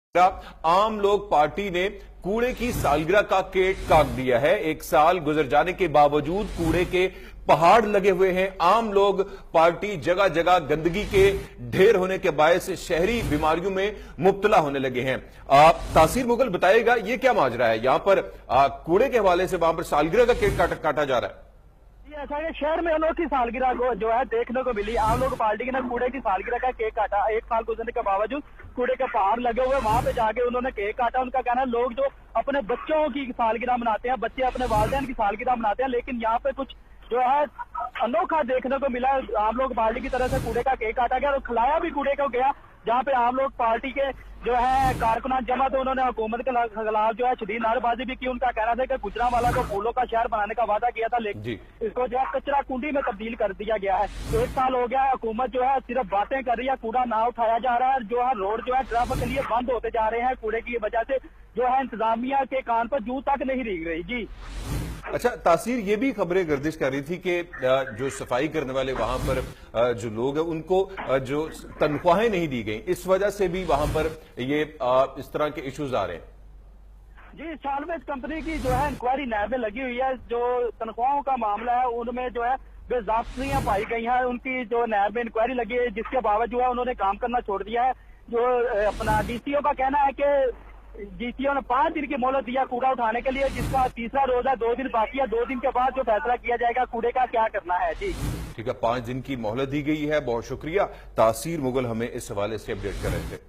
आम लोग पार्टी ने कूड़े की सालगिरह का केक काट दिया है। एक साल गुजर जाने के बावजूद कूड़े के पहाड़ लगे हुए हैं। आम लोग पार्टी जगह जगह गंदगी के ढेर होने के बायस शहरी बीमारियों में मुब्तला होने लगे हैं। तासीर मुगल बताएगा ये क्या माजरा है। यहां पर कूड़े के हवाले से वहां पर सालगिरह का केक काटा जा रहा है। ऐसा है शहर में अनोखी सालगिरह को जो है देखने को मिली। आम लोग पार्टी के ने कूड़े की सालगिरह का केक काटा। एक साल गुजरने के बावजूद कूड़े के पहाड़ लगे हुए, वहां पे जाके उन्होंने केक काटा। उनका कहना है लोग जो अपने बच्चों की सालगिरह मनाते हैं, बच्चे अपने वालिदैन की सालगिरह मनाते हैं, लेकिन यहाँ पे कुछ जो है अनोखा देखने को मिला। आम लोग पार्टी की तरह से कूड़े का केक काटा गया और खिलाया भी कूड़े को गया, जहाँ पे आम लोग पार्टी के जो है कारकुनान जमा थे। उन्होंने हुकूमत के खिलाफ जो है शदीद नारेबाजी भी की। उनका कहना था कि गुजरांवाला को फूलों का शहर बनाने का वादा किया था, लेकिन इसको जो है कचरा कुंडी में तब्दील कर दिया गया है। एक साल हो गया है, हुकूमत जो है सिर्फ बातें कर रही है, कूड़ा ना उठाया जा रहा है। जो है रोड जो है ट्रैफिक के लिए बंद होते जा रहे हैं कूड़े की वजह से। जो है इंतजामिया के कान पर जू तक नहीं रिंग रही। जी अच्छा तासीर, ये भी खबरें गर्दिश कर रही थी कि जो सफाई करने वाले वहां पर जो लोग हैं उनको जो तनख्वाहें नहीं दी गई, इस वजह से भी वहां पर ये इस तरह के इश्यूज आ रहे हैं। जी, इस साल में इस कंपनी की जो है इंक्वायरी नैब में लगी हुई है। जो तनख्वाहों का मामला है उनमें जो है बेजाब्तियां पाई गई हैं। उनकी जो नैब में इंक्वायरी लगी है, जिसके बावजूद जो है उन्होंने काम करना छोड़ दिया है। जो अपना डीसीओ का कहना है कि डीसीओ ने 5 दिन की मोहलत दिया कूड़ा उठाने के लिए, जिसका तीसरा रोज है, 2 दिन बाकी है। 2 दिन के बाद जो फैसला किया जाएगा कूड़े का क्या करना है। जी ठीक है, 5 दिन की मोहलत दी गई है। बहुत शुक्रिया तासीर मुगल हमें इस हवाले से अपडेट कर रहे थे।